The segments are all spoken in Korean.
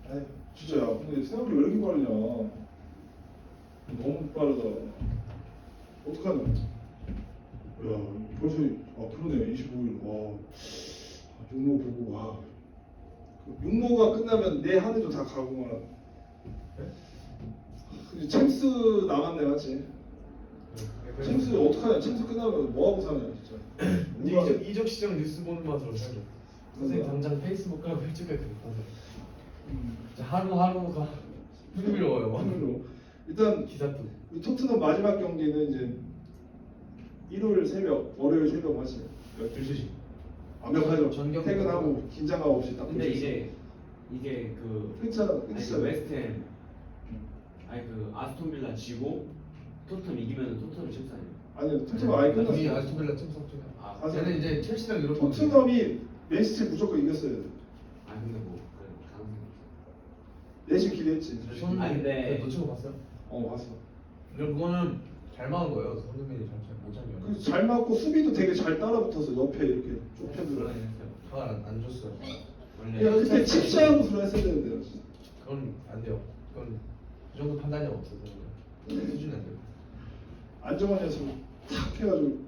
아이 진짜 야 근데 생각보다 왜 이렇게 빠르냐. 너무 빠르다. 어떡하냐. 야 벌써 그러네 25일. 와 육모 보고 와. 육모가 끝나면 내 한 해도 다 가고만. 근데 챔스 남았네 맞지? 챔스 어떡하냐. 챔스 끝나면 뭐하고 사냐 진짜. 이적 시장 뉴스 보는 맛으로 살죠. 선생님 당장 페이스북 가고 일찍까지 못하세요. 진짜 하루하루가 흥미로워요. 흥미로워. 일단 기사도. 이 토트넘 마지막 경기는 이제 일요일 새벽, 월요일 새벽 맞지? 12시. 완벽하죠. 전경 퇴근하고 긴장감 없이 딱. 근데 이게 그 괜찮아. 아니 그 웨스트햄 아니 그 아스톤 빌라 지고 토트넘 이기면 토트넘 챔스 아니에요? 아니요 토트넘 아예 끝났어. 나중에 아스톤 빌라 챔스 합쳐요. 아, 쟤는 이제 첼시랑 유럽. 토트넘이 맨시티 무조건 이겼어야 돼. 아 근데 뭐 그래 가능성이 내심 기대했지. 아, 근데- 놓친 거 봤어요? 봤어. 근데 그거는 잘 막은 거예요. 손흥민이 잘못 잡은 거. 그래서 잘 맞고 수비도 되게 잘 따라붙어서 옆에 이렇게 좁혀들어. 그러긴 했어요. 가을 안 줬어요. 야 그때 칩시하고서 했어야 되는데. 그건 안 돼요. 그건 그 정도 판단이 없어서 수준이 안 돼요. 안정환이었으면 탁 해가지고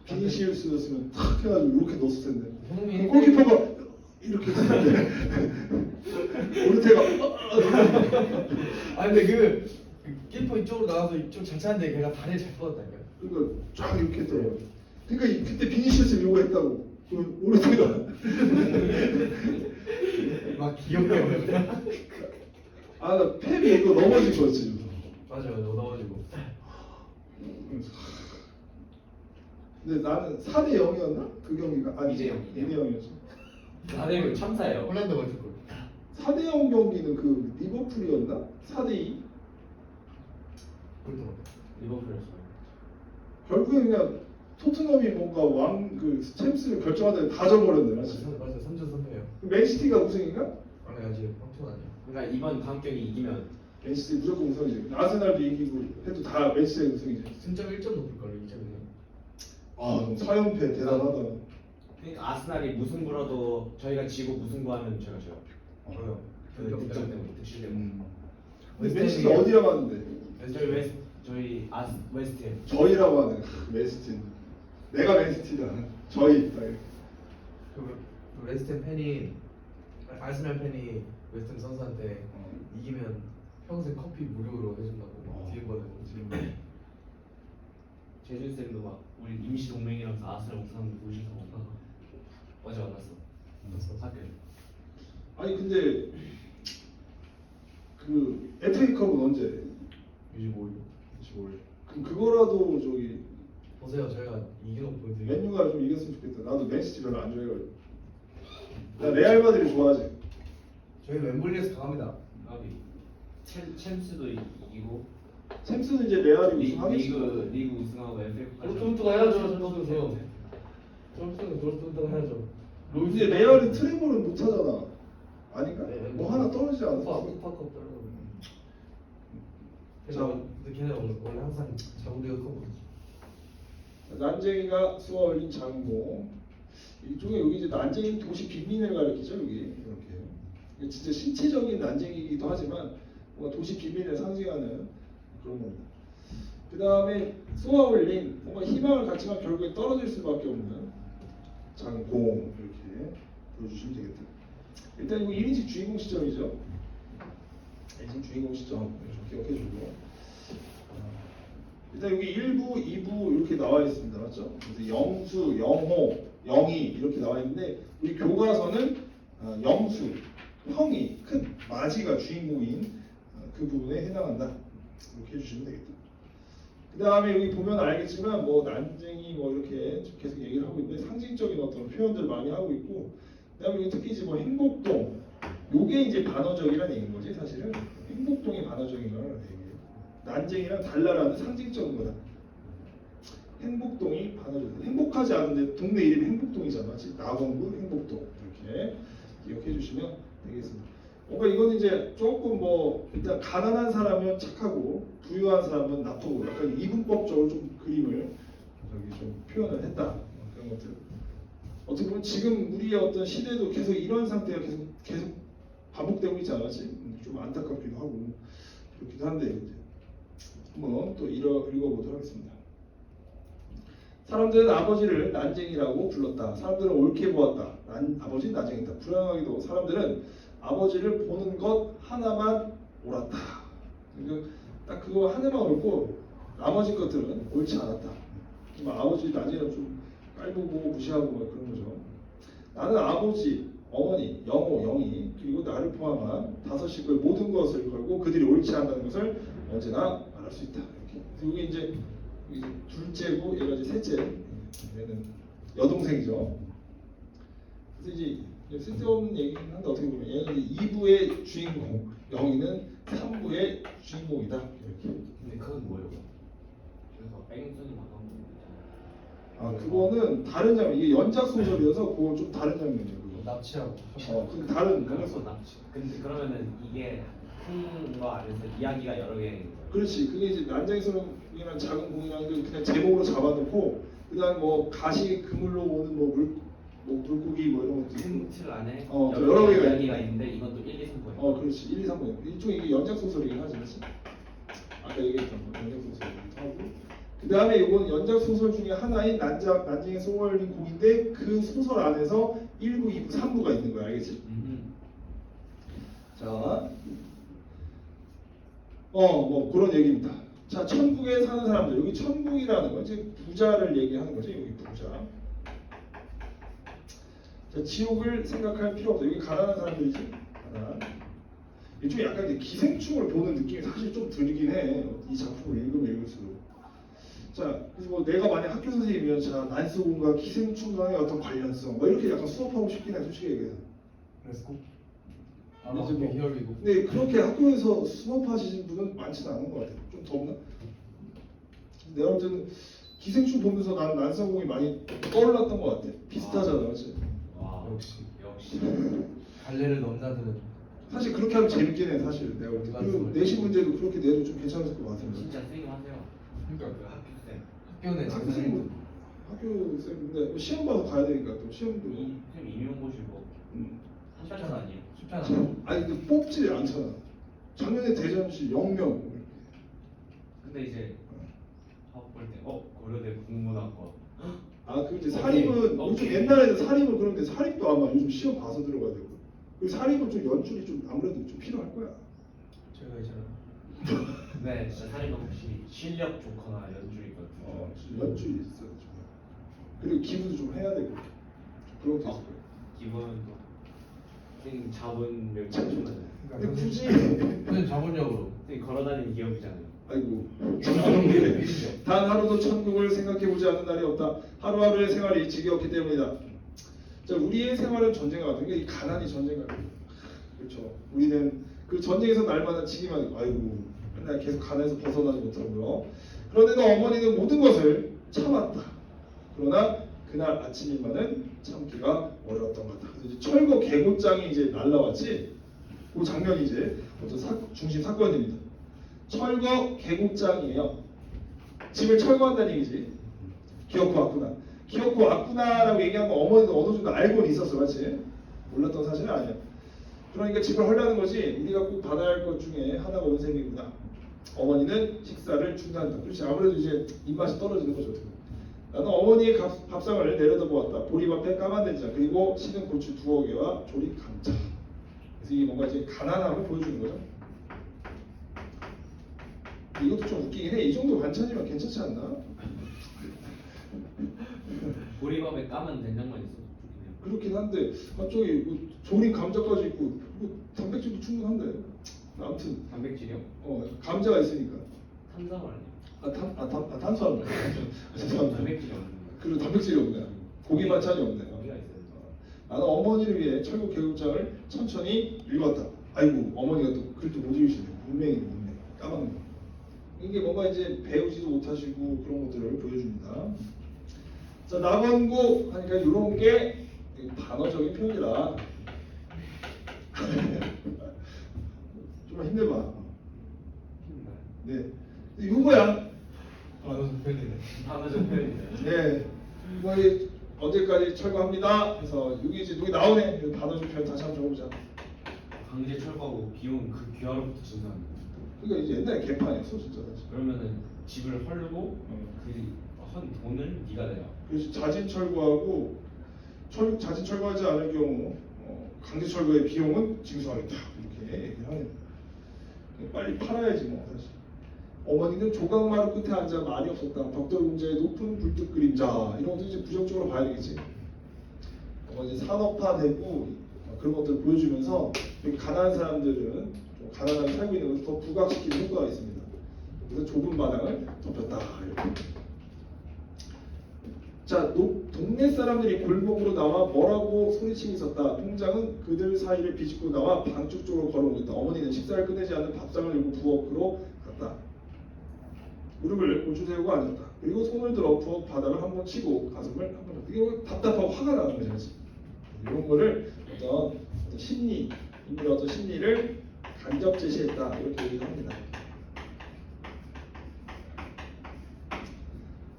비니시우스였으면 탁 해가지고 이렇게 넣었을 텐데. 손흥민이 골키퍼가 이렇게 했는데 오르테가 아 근데 그 키퍼 이쪽으로 나가서 이쪽 잘 차는데 걔가 다리를 잘 뻗었다니까. 그러니까 쫙 이렇게 했더라고. 그러니까 그때 비니시우스 요거 했다고. 그 오르테가 막 귀엽게 보였다. 나 펩이 이거 넘어질 거였지. 맞아요, 넘어지고. 근데 나는 4대 0이었나? 그 경기가 아니 2대 0. 2대 0이었어. 다들 참사예요. 홀란드 맞을 걸. 4대 0 경기는 그 리버풀이었나? 4대 2? 그렇더라고. 리버풀이었어요. 결국에 그냥 토트넘이 뭔가 그 챔스를 결정하다가 다 져버렸네. 맞지? 맞아, 3전 3패예요. 맨시티가 우승인가? 아니 아직 황천 아니야. 그러니까 이번 다음 경기 이기면 맨시티 무조건 우승이지. 아스날도 이기고 해도 다 맨시티가 우승이지. 승점 1점 높을 걸요, 이점이. 4연패 대단하다. 그러니까 아스날이 무승부라도 저희가 지고 무승부하면 저희가 져요. 그래요. 그 득점 때문에 득실 때문에. 근데 맨시티 어디라고 하는데? 저희 웨스트햄. 저희라고 하네. 맨시티. 내가 맨시티다. 저희. 딱 이렇게. 그 웨스트햄 팬이 아스날 팬이 웨스트햄 선수한테 이기면 평생 커피 무료로 해준다고 뒤에 보내고 지금. 재준 쌤도 막 우리 임시 동맹이라면서 아스날 우승하면 보시서 어제 만났어. 학교. 아니 근데 그 FA컵은 언제? 25일. 25일. 그럼 그거라도 저기 보세요, 저희가 이겨놓고 보여드릴게요. 맨유가 좀 이겼으면 좋겠다. 나도 맨시티 별로 안 좋아해가지고. 나 레알 마드리드 좋아하지. 저희 웸블리에서 강합니다. 아비. 챔스도 이기고 챔스는 이제 레알이 우승하겠지. 리그 우승하고 FA컵까지. dortmund 가야죠, dortmund. dortmund 가야죠. 근데 레알이 트래블을 못 하잖아. 아닌가? 네, 뭐 하나 떨어지지 않았어? 우파컵 떨어져. 근데 걔네 원래 항상 자구리가 커. 난쟁이가 쏘아올린 장모. 이쪽에 여기 이제 난쟁이 도시 빈민을 가리키죠 여기 이렇게. 이게 진짜 신체적인 난쟁이기도 하지만 뭔가 도시 빈민을 상징하는 그런 겁니다. 그 다음에 쏘아올린 뭔가 희망을 갖지만 결국에 떨어질 수밖에 없는 장공 이렇게 보여주시면 되겠다. 일단 이거 1인칭 주인공 시점이죠. 1인칭 주인공 시점 기억해주고. 일단 여기 1부, 2부 이렇게 나와 있습니다. 맞죠? 그래서 영수, 영호, 영희 이렇게 나와 있는데 우리 교과서는 영수, 형이 큰 마지가 주인공인 그 부분에 해당한다. 이렇게 해주시면 되겠다. 그 다음에 여기 보면 알겠지만 뭐 난쟁이 뭐 이렇게 계속 얘기를 하고 있는데 상징적인 어떤 표현들 많이 하고 있고 그 다음에 특히 이제 뭐 행복동 요게 이제 반어적이라는 얘기인 거지 사실은. 행복동이 반어적인 거라는 얘기예요. 난쟁이랑 달라라는 상징적인 거다. 행복동이 반어적. 행복하지 않은데 동네 이름이 행복동이잖아. 맞지? 나원구 행복동 이렇게 기억해 주시면 되겠습니다. 뭔가 이건 이제 조금 뭐 일단 가난한 사람은 착하고 부유한 사람은 나쁘고 약간 이분법적으로 좀 그림을 저기 좀 표현을 했다. 그런 것들. 어떻게 보면 지금 우리의 어떤 시대도 계속 이런 상태가 계속 반복되고 있지 않았지? 좀 안타깝기도 하고 그렇기도 한데 한번 또 읽어보도록 하겠습니다. 사람들은 아버지를 난쟁이라고 불렀다. 사람들은 옳게 보았다. 아버지는 난쟁이다. 불행하게도 사람들은 아버지를 보는 것 하나만 옳았다. 그러니까 딱 그거 하나만 옳고 나머지 것들은 옳지 않았다. 아버지 난쟁이라 좀 깔보고 무시하고 막 그런 거죠. 나는 아버지, 어머니, 영호, 영희 그리고 나를 포함한 다섯이 그 모든 것을 걸고 그들이 옳지 않다는 것을 언제나 말할 수 있다. 이렇게. 이게 이제 둘째고 얘가 이제 셋째. 얘는 여동생이죠. 그래서 이제 쓸데없는 얘기긴 한데 어떻게 보면 얘는 이제 2부의 주인공, 영희는 3부의 주인공이다. 이렇게. 근데 그건 뭐예요? 그래서 뺑소니 나간 거. 아 그거는 다른 장면. 이게 연작 소설이어서 그거 좀 다른 장면이에요. 그거. 납치하고. 그 다른 그래서 납치. 근데 그러면은 이게 큰 거 안에서 이야기가 여러 개인 거예요. 그렇지. 그게 이제 난장이스러운이란 작은 공이라는 걸 그냥 제목으로 잡아놓고 그다음 뭐 가시 그물로 오는 뭐 물고기 뭐 이런 것도 큰 틀 안에 여러 개가 이야기가 있는데 이것도 1, 2, 3거예요. 그렇지. 1, 2, 3번. 이쪽 이게 연작 소설이긴 하지, 그렇지? 아까 얘기했던 거 연작 소설이기도 하고. 그 다음에 이건 연작 소설 중에 하나인 난쟁이 소월린 곡인데 그 소설 안에서 1부, 2부, 3부가 있는 거야, 알겠지? 자, 뭐 그런 얘기입니다. 자, 천국에 사는 사람들. 여기 천국이라는 건 이제 부자를 얘기하는 거지, 여기 부자. 자, 지옥을 생각할 필요 없다. 여기 가난한 사람들이지. 가난. 좀 약간 이제 기생충을 보는 느낌이 사실 좀 들긴 해. 이 작품을 읽으면 읽을수록. 자, 그래서 뭐 내가 만약 학교 선생님이면 자 난소군과 기생충과의 어떤 관련성, 뭐 이렇게 약간 수업하고 싶긴 해, 솔직히 얘기해서. 그래서 꼭 이제 뭐, 희열이고. 근데 그렇게 학교에서 수업하시는 분은 많지는 않은 것 같아요. 좀 더 없나? 내가 볼 때는 기생충 보면서 난 난소공이 많이 떠올랐던 것 같아. 비슷하잖아, 그렇지? 와 역시 갈래를 넘나드는. 사실 그렇게 하면 재밌긴 해, 사실 내가 볼 때. 그리고 내신 문제도 그렇게 내도 좀 괜찮을 것 같은데. 진짜 선생님 하세요. 그러니까 그 학교 때 학교는 학교생은 학교 쌤인데 시험 봐서 가야 되니까 또 시험도. 선생님 임용고시 뭐 한 달전 아니에요? 쉽지 않아. 아니 근데 뽑지 않잖아. 작년에 대전시 0명. 근데 이제 학업 볼때 고려대 국문학과 그 이제 사립은 요즘 옛날에는 사립은 그런데 사립도 아마 요즘 시험 봐서 들어가야 되고. 그리고 사립은 좀 연출이 좀 아무래도 좀 필요할 거야. 제가 있잖아. 네 진짜 사립은 혹시 실력 좋거나 연주 있거든요. 연출이 있어. 좀. 그리고 기부도 좀 해야 되고. 그런 게 있을 거야. 기본은 또 선생님 자본력 champion. 근데 굳이 그냥 자본력으로. 선생님 걸어다니는 기업이잖아요. 아이고 단 하루도 천국을 생각해보지 않는 날이 없다. 하루하루의 생활이 지겹기 때문이다. 자, 우리의 생활은 전쟁과 같은 게 이 가난이 전쟁과 같아요. 그렇죠. 우리는 그 전쟁에서 날마다 지기만 하고 아이고 맨날 계속 가난에서 벗어나지 못하고요. 그런데도 어머니는 모든 것을 참았다. 그러나 그날 아침 일만은 참기가 어려웠던 것 같다. 그래서 이제 철거 계곡장이 이제 날라왔지. 그 장면이 이제 어떤 중심 사건입니다. 철거 계곡장이에요. 집을 철거한다는 얘기지. 기어코 왔구나. 기어코 왔구나라고 얘기한 거 어머니도 어느 정도 알고는 있었어, 맞지? 몰랐던 사실은 아니야. 그러니까 집을 헐라는 거지. 우리가 꼭 받아야 할 것 중에 하나가 온셈이구나. 어머니는 식사를 중단한다. 그렇지. 아무래도 이제 입맛이 떨어지는 거죠. 나는 어머니의 밥상을 내려다보았다. 보리밥에 까만 된장 그리고 식은 고추 2여 개와 조린 감자. 그래서 이게 뭔가 이제 가난함을 보여주는 거죠. 이것도 좀 웃기긴 해. 이 정도 반찬이면 괜찮지 않나? 보리밥에 까만 된장만 있어도 좋겠네요. 그렇긴 한데 갑자기 뭐 조린 감자까지 있고 뭐 단백질도 충분한데. 아무튼 단백질이요? 감자가 있으니까. 탄수화물 아니에요? 탄수화물. 죄송합니다. 단백질이 없는 그리고 단백질이 없네. 고기 반찬이 없네. 고기가 있어요. 나는 어머니를 위해 철거 계곡장을 천천히 읽었다. 아이고 어머니가 또 글도 못 읽으시네. 문맹이네. 까먹네. 이게 뭔가 이제 배우지도 못하시고 그런 것들을 보여줍니다. 자, 낙원고 하니까 이런 게 단어적인 표현이라 좀 힘내봐. 네, 이거야. 단어적 표현이네. 단어적 표현이네. 네, 이거 언제까지 철거합니다. 그래서 여기 이제 여기 나오네. 단어적 표현 다시 한번 적어보자. 강제 철거하고 비용 그 귀하로부터 징수하는 거예요. 그러니까 이제 옛날에 개판이었어 진짜 사실. 그러면은 집을 헐고 그 한 돈을 네가 내라. 그래서 자진 철거하고 자진 철거하지 않을 경우 강제 철거의 비용은 징수하겠다 이렇게 얘기를 하는 거예요. 빨리 팔아야지 뭐 사실. 어머니는 조각마루 끝에 앉아 말이 없었다. 벽돌 공자의 높은 굴뚝 그림자 이런 것도 이제 부정적으로 봐야 되겠지. 이제 산업화되고 그런 것들을 보여주면서 여기 가난한 사람들은 좀 가난하게 살고 있는 것을 더 부각시키는 효과가 있습니다. 그래서 좁은 마당을 덮였다 이렇게. 자, 동네 사람들이 골목으로 나와 뭐라고 소리치고 있었다. 통장은 그들 사이를 비집고 나와 방쪽 쪽으로 걸어오고 있다. 어머니는 식사를 끝내지 않는 밥상을 들고 부엌으로 갔다. 무릎을 고추 세우고 앉았다. 그리고 손을 들어 부엌 바닥을 한번 치고 가슴을 한번 잡다. 이게 답답하고 화가 나는 거죠. 이런 거를 어떤 심리, 인물의 어떤 심리를 간접 제시했다. 이렇게 얘기를 합니다.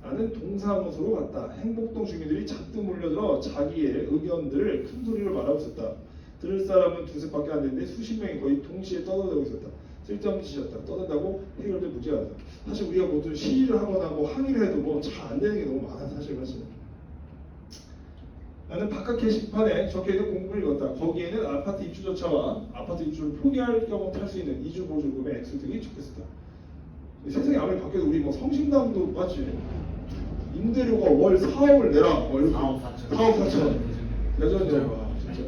나는 동사무소로 갔다. 행복동 주민들이 잔뜩 몰려들어 자기의 의견들을 큰 소리로 말하고 있었다. 들을 사람은 두세밖에 안 되는데 수십 명이 거의 동시에 떠들고 있었다. 쓸데없는 짓이었다. 떠든다고 해결될 문제가 아니다. 사실 우리가 모두 시위를 하거나 뭐 항의를 해도 뭐 잘 안 되는 게 너무 많아 사실. 나는 바깥 게시판에 적혀있는 공문을 읽었다. 거기에는 아파트 입주조차와 아파트 입주를 포기할 경우 탈 수 있는 이주 보조금의 액수 등이 적혀있었다. 세상이 아무리 바뀌어도 우리 뭐 성심당도 맞지? 임대료가 월 4억을 내라 뭐 이렇게 4억 4천. 4억 4천 예전이야. 와 진짜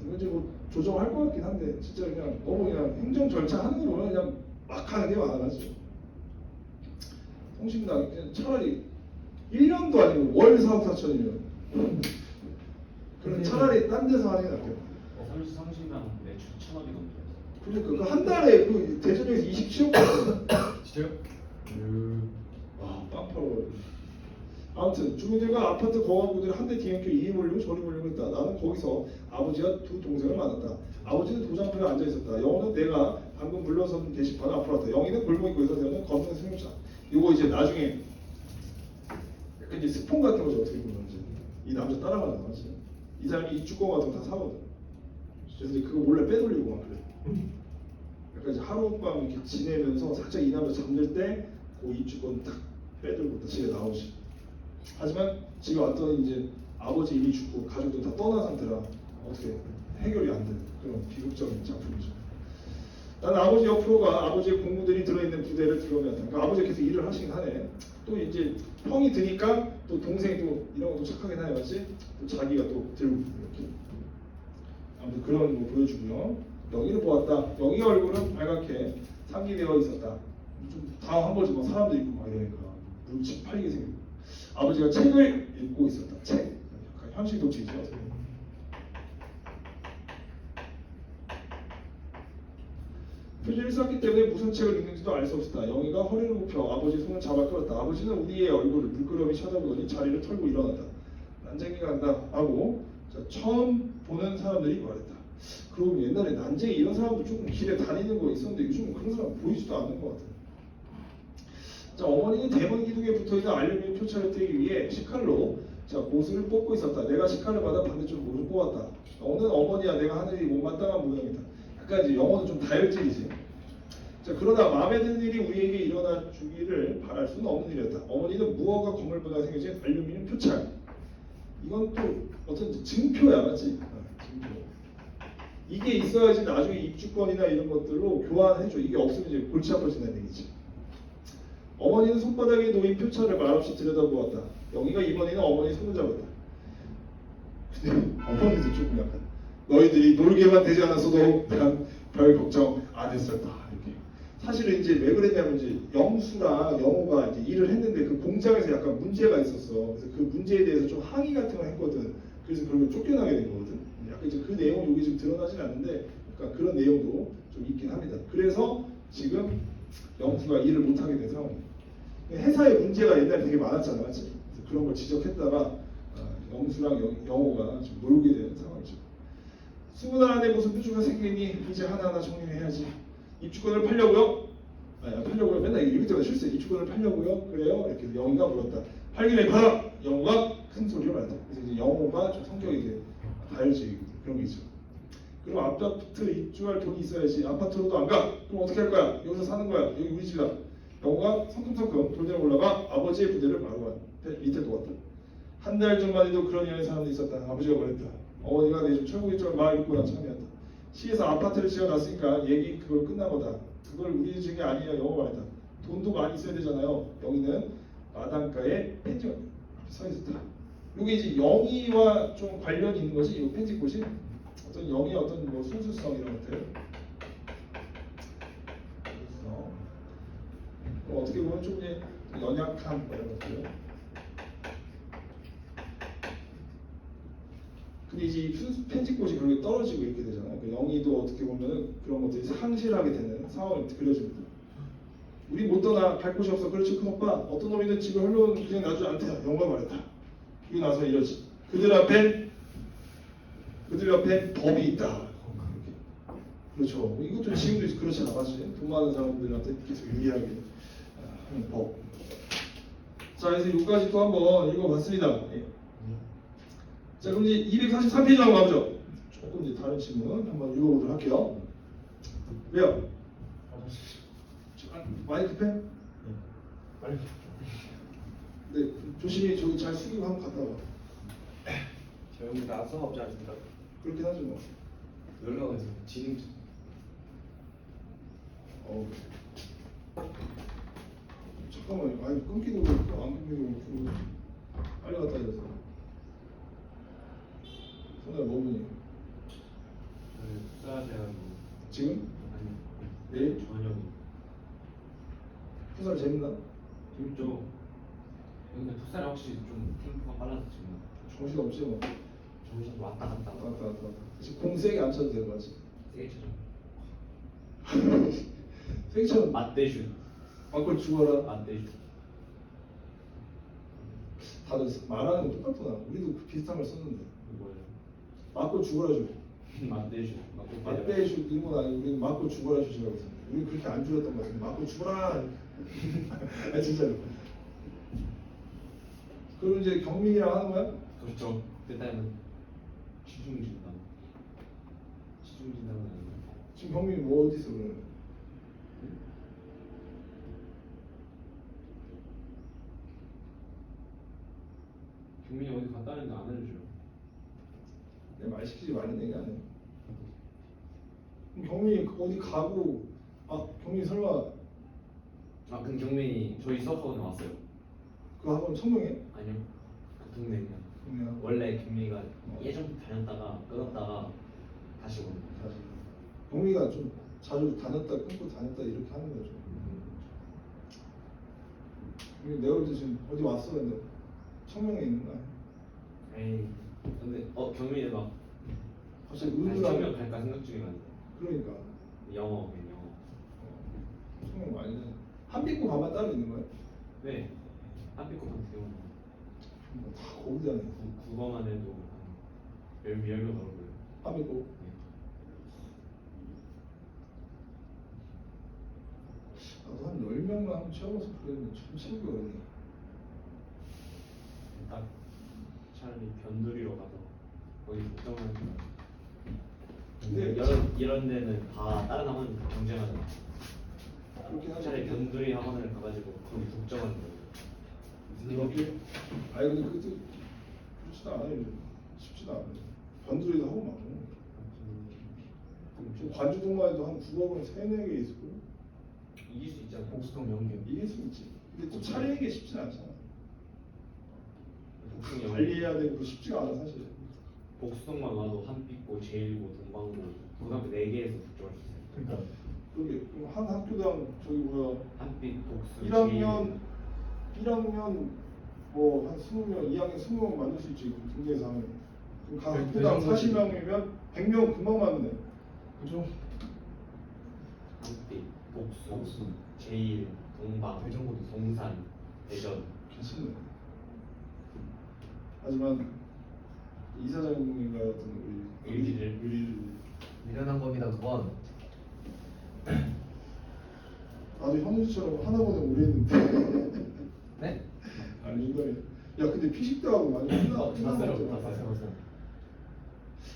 이거 이제 뭐 조정할 것 같긴 한데 진짜 그냥 너무 그냥 행정 절차 하는 거 보면 그냥 막 하는 게 많아가지고 성심당 그냥 차라리 1년도 아니고 월 4억 4천이면 그럼 차라리 딴 데서 하는 게 낫겠다. 서울시 성심당 매출 1,000억이 넘죠. 그러니까 그 한 달에 그 대전역에서 27억 진짜요? 와 빵파워. 아무튼 주민들과 아파트 거주자들이 한대 뒤엉켜 이리 몰리고 저리 몰리고 있다. 나는 거기서 아버지와 두 동생을 만났다. 아버지는 도장터에 앉아 있었다. 영호는 내가 방금 물러선 게시판 앞으로 왔다. 영희는 골목 입고 있어서 대는 검은 승용차. 이거 이제 나중에 약간 이제 스폰 같은 거죠. 어떻게 보면 이제 이 남자 따라가는 거지. 이 사람이 입주권 같은 거 다 사거든. 그래서 이제 그거 몰래 빼돌리고 막 그래. 약간 이제 하룻밤 이렇게 지내면서 살짝 이 남자 잠들 때 그 입주권 딱 빼돌고 집에 나오지. 하지만 집에 왔더니 이제 아버지 이미 죽고 가족들 다 떠난 상태라 어떻게 해결이 안 되는 그런 비극적인 작품이죠. 나는 아버지 옆으로 가 아버지의 공무들이 들어있는 부대를 들어오면 그러니까 아버지가 계속 일을 하시긴 하네. 또 이제 형이 드니까 또 동생이 또 이런 것도 착하긴 하네 맞지? 또 자기가 또 들고 이렇게 아무튼 그런 거 보여주고요. 영희를 보았다. 영희 얼굴은 빨갛게 상기되어 있었다. 좀 당황한 거지 막 사람도 있고 막 이러니까 눈치 팔리게 생기고 아버지가 책을 읽고 있었다. 책. 약간 현실 도치죠. 표준을 썼기 때문에 무슨 책을 읽는지도 알 수 없었다. 영희가 허리를 굽혀 아버지 손을 잡아 끌었다. 아버지는 우리의 얼굴을 물끄러미 쳐다보더니 자리를 털고 일어났다. 난쟁이가 간다 하고 처음 보는 사람들이 말했다. 그러고 옛날에 난쟁이 이런 사람도 조금 길에 다니는 거 있었는데 요즘은 그런 사람 보이지도 않는 것 같아요. 자, 어머니는 대문 기둥에 붙어있는 알루미늄 표창을 떼기 위해 식칼로 못을 뽑고 있었다. 내가 식칼을 받아 반대쪽 못을 뽑았다. 너는 어머니야 내가 하늘이 못마땅한 모양이다. 약간 이제 영어는 좀 다혈질이지. 자, 그러나 마음에 드는 일이 우리에게 일어나 주기를 바랄 수는 없는 일이었다. 어머니는 무허가 건물보다 생겨진 알루미늄 표창. 이건 또 어떤 증표야, 맞지? 증표. 이게 있어야지 나중에 입주권이나 이런 것들로 교환해줘. 이게 없으면 이제 골치 아파진다는 얘기지. 어머니는 손바닥에 놓인 표창을 말없이 들여다보았다. 영희가 이번에는 어머니 손을 잡았다. 근데 어머니도 조금 약간 너희들이 놀게만 되지 않았어도 난 별 걱정 안 했었다. 이렇게. 사실은 이제 왜 그랬냐면 이제 영수랑 영호가 이제 일을 했는데 그 공장에서 약간 문제가 있었어. 그래서 그 문제에 대해서 좀 항의 같은 걸 했거든. 그래서 그러면 쫓겨나게 된 거거든. 약간 이제 그 내용은 여기 지금 드러나진 않는데 약간 그런 내용도 좀 있긴 합니다. 그래서 지금 영수가 일을 못 하게 된 상황이에요. 회사에 문제가 옛날에 되게 많았잖아, 맞지? 그래서 그런 걸 지적했다가 영수랑 영호가 좀 놀게 되는 상황이죠. 21의 무슨 표주가 생기니 이제 하나하나 정리해야지. 입주권을 팔려고요? 아니, 팔려고요? 맨날 읽을 때마다 실수. 입주권을 팔려고요? 그래요? 이렇게 영희가 물었다. 팔기를 팔아! 영호가 큰 소리로 말했다. 그래서 이제 영호가 좀 성격이 이제 다혈질 그런 게 있죠. 그럼 아파트 입주할 돈이 있어야지. 아파트로도 안 가. 그럼 어떻게 할 거야? 여기서 사는 거야. 여기 우리 집이다. 영호가 성큼성큼 돌대로 올라가 아버지의 부대를 마루 밑에 놓았다. 한 달 전만 해도 그런 이야기 사람도 있었다. 아버지가 말했다. 어머니가 내 집 철국일 줄 말 듣고 난 참이었다. 시에서 아파트를 지어놨으니까 얘기 그걸 끝난 거다. 그걸 우리 지은 게 아니에요. 영호 말했다. 돈도 많이 있어야 되잖아요. 여기는 마당가에 펜지가 서 있었다. 이게 이제 영희와 좀 관련이 있는 거지. 이 펜지꽃이 어떤 영의 어떤 뭐 순수성 이런 것들. 그래서 어떻게 보면 좀 이제 연약함 뭐 이런 것들. 근데 이제 이 순수 펜지꽃이 그렇게 떨어지고 이렇게 되잖아요. 그 영희도 어떻게 보면은 그런 것들이 상실하게 되는 상황을 그려줍니다. 우리 못 떠나 갈 곳이 없어. 그렇지 큰 오빠. 어떤 놈이든 집을 헐려오는 그냥 놔주지 않대. 영가 말했다. 그리고 나서 이러지. 그들 앞에 법이 있다. 그렇죠. 이것도 지금도 그렇지 않았지. 돈 많은 사람들한테 계속 유리하게 하는 법. 자, 그래서 여기까지 또 한번 읽어봤습니다. 예. 자, 그럼 이제 243페이지 한번 가보죠. 조금 이제 다른 질문 한번 읽어보도록 할게요. 왜요? 많이 급해? 빨리. 네, 조심히 저기 잘 숙이고 한번 갔다 와. 저 여기 나서 없지 않습니까? 그렇긴 하죠 뭐. 연락해서 진행. 잠깐만, 아니 끊기도 그렇고 안 끊기도 그렇고 빨리 갔다 이래서. 선우야 뭐 보니? 써야 돼요. 지금? 아니 내일? 저녁. 풋살 재밌나? 재밌죠. 근데 풋살이 확실히 좀 템포가 빨라서 지금 정신 없지 뭐. 정신 왔다 갔다 왔다. 지금 공 세게 안 쳐도 되는 거지. 세게 쳐줘. 세게 쳐. 맞대슛. 밖을 죽어라. 맞대슛. 다들 말하는 거 똑같구나. 우리도 그 비슷한 걸 썼는데. 뭐예요? 맞고 죽어라 줘. 맞대슛. 맞대 슛 이런 건 아니고 우리는 맞고 죽어라 슛이라고 했어. 우리 그렇게 안 줄였던 거 같은데 맞고 죽어라. 아 진짜로. 그럼 이제 경민이랑 하는 거야? 그렇죠. 그때는 지중진담. 지중진담은 아니고. 지금 경민이 뭐 어디 있어 그러면? 경민이 어디 갔다 왔는데 안 알려줘요. 내 말 시키지 말는 얘기 아니야. 그럼 경민이 어디 가고 경민이 설마 아 그럼 경민이 저희 수업학원에 왔어요. 그 학원 청명해? 아니요. 그 동네 그냥. 그냥 원래 경민이가 예전부터 다녔다가 끊었다가 다시 오는 거예요. 다시 경민이가 좀 자주 다녔다 끊고 다녔다 이렇게 하는 거죠. 내가 볼 때 지금 어디 왔어 근데 청명에 있는 거야. 에이. 근데 경민이 막 갑자기 다시 의문하고 청명 갈까 생각 중이거든요. 그러니까 영어 그냥 영어. 청명 많이 해. 한빛고 가만 따로 있는 거야? 네. 한빛고 같은 경우 다 거기다 해. 국어만 해도 한 10명 넘고요. 한빛고 나도 한 10명만 한번 채워서 그랬는데 참 채우기 어렵네. 딱 차라리 변두리로 가서 거기 걱정하는 거. 근데 이런 데는 다 다른 학원 경쟁하잖아. 그렇긴 하죠. 차라리 변두리 학원을 가가지고 거기 독점하는 거예요. 이렇게? 아니 근데 그것도 그렇지도 않아요. 요즘. 쉽지도 않아요. 변두리도 하고 많고 지금 관주동만 해도 한 9억은 3-4개 있을 거예요. 이길 수 있잖아. 복수동 연계. 이길 수 있지. 근데 또 차리는 게 쉽지 않잖아. 복숭이 영어. 관리해야 되고 쉽지가 않아 사실. 복수동만 와도 한빛고, 제일고, 동방고 고등학교 4개에서 독점할 수 있어요. 그러니까 그게 한 학교당 저기 뭐야 한빛, 복수, 1학년 뭐 한 20명, 2학년 20명 만들 수 있지. 군대에서 하면. 그럼 각 그 학교당 정도지. 40명이면 100명 금방 만드네. 그죠? 한빛, 복수, 복수. 제일, 동방, 대전고도 있어. 동산, 대전. 괜찮네. 하지만 이사장님과 같은 우리 의리를. 미련한 겁니다 그건. 나도 현우씨처럼 하나보다 오래 했는데. 네? 아니 이거에 야 근데 피식대하고 많이 끝나 봤어요. 끝났잖아. 봤어요.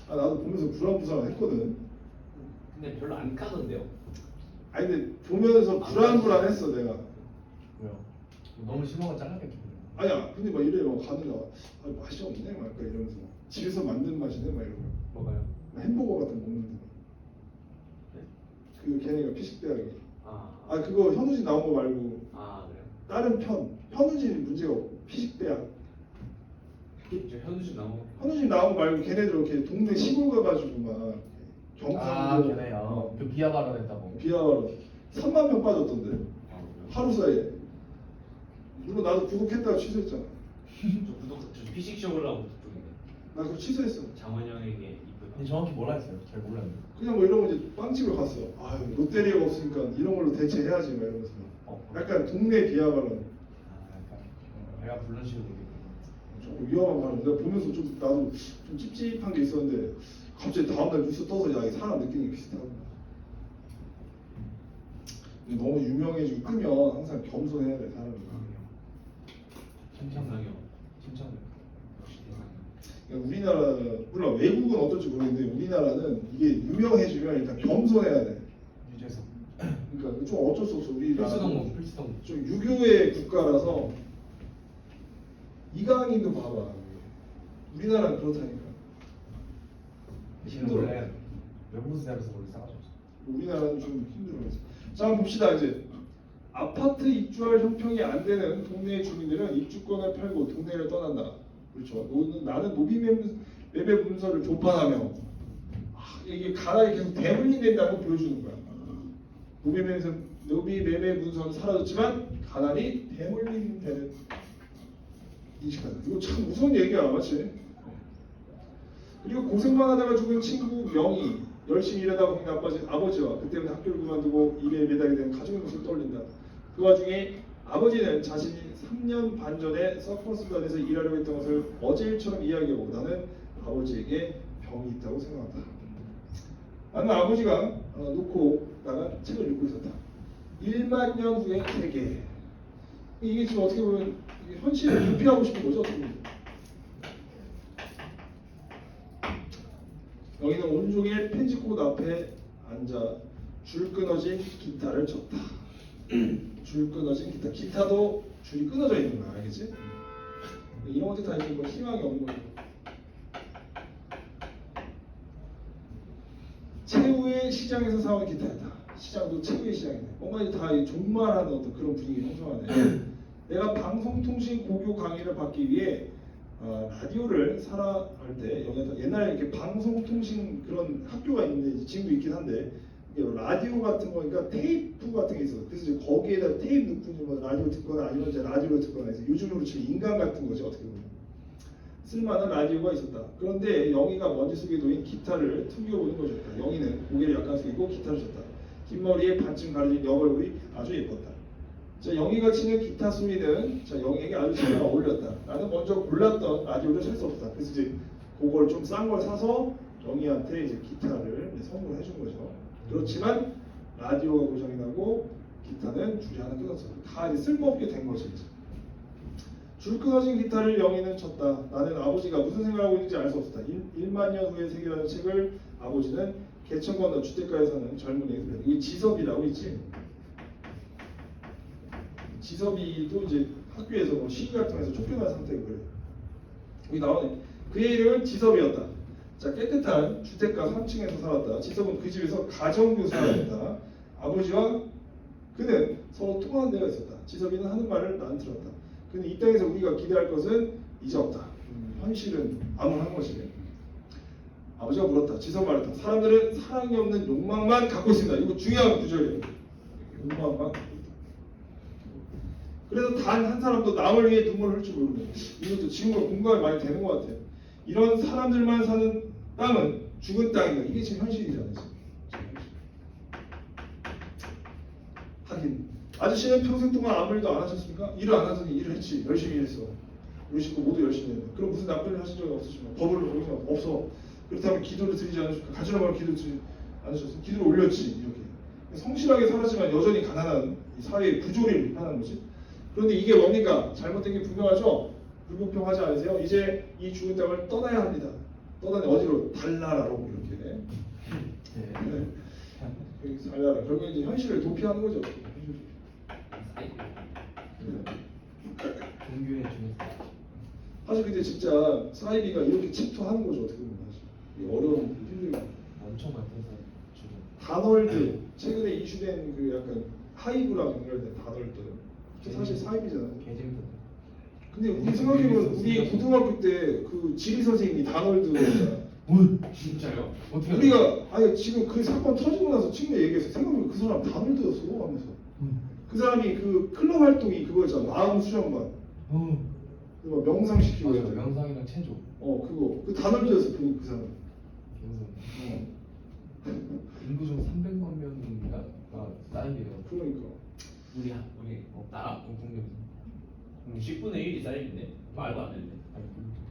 아 나도 보면서 불안불안했거든. 근데 별로 안 까던데요? 아니 근데 보면서 불안불안했어 내가. 왜요? 너무 심한 거 잘라냈기 때문에. 아니야 근데 막 이래 막 가느라 아, 맛이 없네 막 약간 이러면서 집에서 만든 맛이네 막 이러고 뭐가요? 햄버거 같은 거 먹는데 네? 그 걔네가 피식대학이 아 그거 현우진 나온 거 말고 그래요? 다른 현우진 문제가 없고 피식대학 저 현우진 나온 거. 현우진 나온 거 말고 걔네들 이렇게 동네 시골 가가지고 막 경상도 걔네요. 그 비하 발언했다고. 비하로 3만 명 빠졌던데 그래요? 하루 사이에. 물론 나도 구독했다가 취소했잖아. 저 피식 쇼를 하고 그쪽인데. 나 그거 취소했어. 장원 형에게 이쁘다. 근데 정확히 뭐라 했어요? 잘 몰랐는데. 그냥 뭐 이런 거 이제 빵집을 갔어. 아유 롯데리아가 없으니까 이런 걸로 대체해야지 막 이러면서. 약간 동네 비하 발언. 약간 내가 부른 식으로 얘기했구나. 조금 위험한 발언. 내가 보면서 좀 나도 좀 찝찝한 게 있었는데 갑자기 다음날 뉴스 떠서 야 이 사람 느끼는 게 비슷하구나. 근데 너무 유명해지고 뜨면 항상 겸손해야 돼 사람이. 심상이요. 칭찬을. 역시 대상이요. 그러니까 우리나라 물론 외국은 어떨지 모르겠는데 우리나라는 이게 유명해지면 일단 겸손해야 돼. 유재석. 그러니까 좀 어쩔 수 없어. 우리나라 필수동목. 좀 유교의 국가라서 이강인도 봐봐. 우리나라는 그렇다니까. 힘들어. 원래 외국 사람에서 원래 싸가지 없어. 우리나라는 좀 힘들어요. 자, 한번 봅시다 이제. 아파트 입주할 형평이 안 되는 동네의 주민들은 입주권을 팔고 동네를 떠난다. 그렇죠. 나는 노비 매매 문서를 조판하며 이게 가락이 계속 대물림된다고 보여주는 거야. 노비 매매 문서는 사라졌지만 가난이 대물림되는 인식한다. 이거 참 무서운 얘기야, 맞지? 그리고 고생만 하다가 죽은 친구 명이 열심히 일하다 보니 나빠진 아버지와 그 때문에 학교를 그만두고 일에 매달게 된 가족의 모습을 떠올린다. 그 와중에 아버지는 자신이 3년 반 전에 서커스단에서 일하려고 했던 것을 어제 일처럼 이야기하고 나는 아버지에게 병이 있다고 생각한다. 나는 아버지가 놓고 나간 책을 읽고 있었다. 1만 년 후의 세계. 이게 지금 어떻게 보면 현실을 도피하고 싶은 거죠. 어떻게 보면. 여기는 온종일 펜지코드 앞에 앉아 줄 끊어진 기타를 쳤다. 줄 끊어진 기타. 기타도 줄이 끊어져 있는 거야, 알겠지? 이런 것들 다 이제 뭐 희망이 없는 거죠. 최후의 시장에서 사온 기타였다. 시장도 최후의 시장이네. 뭔가 이제 다 종말하는 어떤 그런 분위기 형성하네. 내가 방송통신 고교 강의를 받기 위해 라디오를 사라 할 때 옛날에 이렇게 방송통신 그런 학교가 있는데 지금도 있긴 한데 라디오 같은 거니까 테이프 같은 게 있어. 그래서 이제 거기에다 테이프 넣고 뭐 라디오 듣거나 아니면 이제 라디오를 듣거나 해서 요즘으로 치면 인간 같은 거지 어떻게 보면 쓸만한 라디오가 있었다. 그런데 영희가 먼지 속에 놓인 기타를 튕겨보는 것이었다. 영희는 고개를 약간 숙이고 기타를 쳤다. 흰머리에 반쯤 가려진 여벌굴이 아주 예뻤다. 자, 영희가 치는 기타 소리는 영희에게 아주 잘 어울렸다. 나는 먼저 골랐던 라디오를 살 수 없다. 그래서 이제 그걸 좀 싼 걸 사서 영희한테 이제 기타를 선물해 준 거죠. 그렇지만 라디오가 고장이 나고 기타는 줄이 하나 끊었어. 다 이제 쓸모없게 된 거지. 이제. 줄 끊어진 기타를 영희는 쳤다. 나는 아버지가 무슨 생각을 하고 있는지 알 수 없었다. 1만 년 후의 세계라는 책을 아버지는 개천 건너 주택가에 사는 젊은이에게 들렸다. 이게 지섭이라고 있지. 지섭이도 이제 학교에서 뭐 시위 같은 데서 쫓겨난 상태고 그래. 여기 나오네. 그의 이름은 지섭이었다. 자, 깨끗한 주택가 3층에서 살았다. 지섭은 그 집에서 가정교사였다. 아버지와 그는 서로 통하는 데가 있었다. 지섭이는 하는 말을 나는 들었다. 그는 이 땅에서 우리가 기대할 것은 이제 없다. 현실은 암울한 것이래. 아버지가 물었다. 지섭 말했다. 사람들은 사랑이 없는 욕망만 갖고 있습니다. 이거 중요한 구절이에요. 욕망만 갖고 있다. 그래서 단 한 사람도 남을 위해 눈물을 흘지 모르는 이것도 지금과 공감이 많이 되는 것 같아요. 이런 사람들만 사는 땅은 죽은 땅이다. 이게 지금 현실이잖아요. 하긴 아저씨는 평생 동안 아무 일도 안 하셨습니까? 일을 안 하더니 일을 했지. 열심히 일했어. 우리 식구 모두 열심히 했다. 그럼 무슨 나쁜 일 하신 적이 없으시면 법을 어기면 없어. 그렇다면 기도를 드리지 않으십니까? 가지런하게 기도를 드리지 않으셨어요? 기도를 올렸지. 이렇게 성실하게 살았지만 여전히 가난한 이 사회의 구조를 비판하는 거지. 그런데 이게 뭡니까? 잘못된 게 분명하죠? 불공평하지 않으세요? 이제 이 죽은 땅을 떠나야 합니다. 떠다니 어디로 달나라로 이렇게 네. 네. 여기 달나라 결국에 이제 현실을 도피하는 거죠. 종교의 중에서 사실 근데 진짜 사이비가 이렇게 침투하는 거죠. 어떻게 보면 사실 이 어려운 힘들게 엄청 많던 사람 주로. 다널드 최근에 이슈된 그 약간 하이브랑 연결된 다널드 사실 사이비잖아요. 개잼들. 근데 우리 생각해보면 우리 고등학교 때 그 지리 선생님이 다널드였잖아. 진짜요? 어떻게 우리가 아니 지금 그 사건 터지고 나서 친구가 얘기했어. 생각해보면 그 사람 다널드였어 하면서. 그 사람이 그 클럽 활동이 그거였잖아. 마음 수련반. 그거 명상시키고 맞아. 했잖아. 명상이랑 체조. 그거 그 다널드였어 그 사람. 명상. 인구 중 300만 명인가 사이비래요. 그러니까. 우리 나라 국내. 10분의 1이 사이즈인데 말도 안 되는데. 아니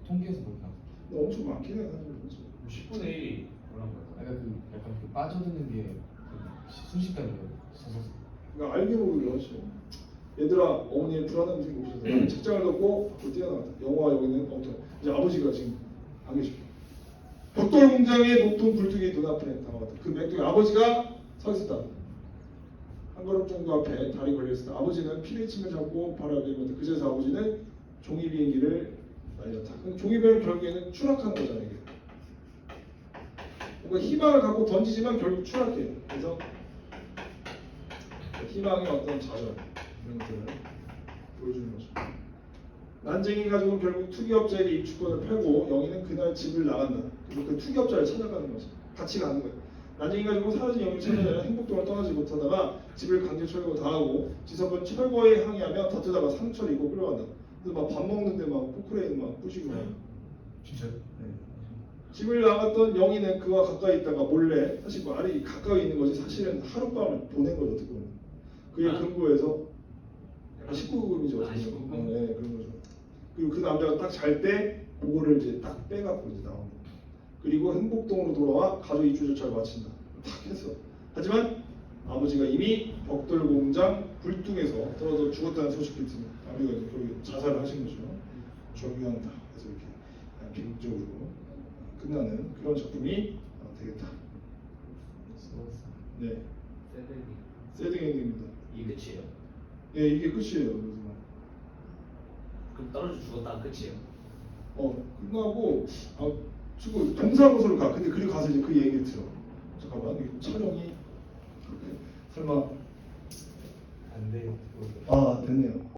통계에서 보니까. 근데 엄청 많긴 해 사실. 그렇죠. 10분의 1이 뭐란 거야? 약간 그 빠져드는 게 순식간이에요. 서서. 그러니까 알게 모르게 하죠. 얘들아 어머니의 불안한 음식이 오셔서 책장을 덮고 밖으로 뛰어나갔다. 영화 여기는 아무튼 이제 아버지가 지금 안 계십니다. 벽돌 공장의 높은 굴뚝이 눈앞에 다가왔다. 그 맹독이 아버지가 서 있었다. 한 걸음 정도 앞에 다리 걸려있었다. 아버지는 피레침을 잡고 바로 앞에 있었다. 그제서 아버지는 종이 비행기를 날렸다. 종이 비행기 결국에는 추락하는 거잖아요. 이게. 뭔가 희망을 갖고 던지지만 결국 추락해요. 그래서 희망의 어떤 좌절 이런 것들을 보여주는 거죠. 난쟁이 가족은 결국 투기업자에게 입주권을 팔고 영희는 그날 집을 나간다. 그리고 그 투기업자를 찾아가는 거죠. 같이 가는 거예요. 난쟁이 가족은 사라진 영희를 찾아내려 행복동을 떠나지 못하다가 집을 강제 철거 당하고 지석은 철거에 항의하며 다투다가 상처를 입고 끌려간다. 그래서 막 밥 먹는데 막 포크레인 막 부시고 막. 진짜요? 집을 나갔던 영희는 그와 가까이 있다가 몰래 사실 말이 가까이 있는 거지 사실은 하룻밤을 보낸 거죠. 어떻게 보면 그의 근거에서 약간 19금이죠. 아, 19금? 네, 그런 거죠. 그리고 그 남자가 딱 잘 때 그거를 이제 딱 빼갖고 이제 나온 거. 그리고 행복동으로 돌아와 가족 입주 절차를 마친다. 딱 했어. 하지만 아버지가 이미 벽돌 공장 굴뚝에서 떨어져 죽었다는 소식을 듣는 아버지가 이제 거기 자살을 하신 거죠. 정유한다. 그래서 이렇게 비극적으로 끝나는 그런 작품이 되겠다. 네, 새드 엔딩입니다. 이게 끝이에요. 예, 이게 끝이에요. 그래서 그럼 떨어져 죽었다 끝이에요. 끝나고 지금 동사무소를 가. 근데 그리고 가서 이제 그 얘기를 들어. 잠깐만, 이거 촬영이 설마 안 돼요. 됐네요.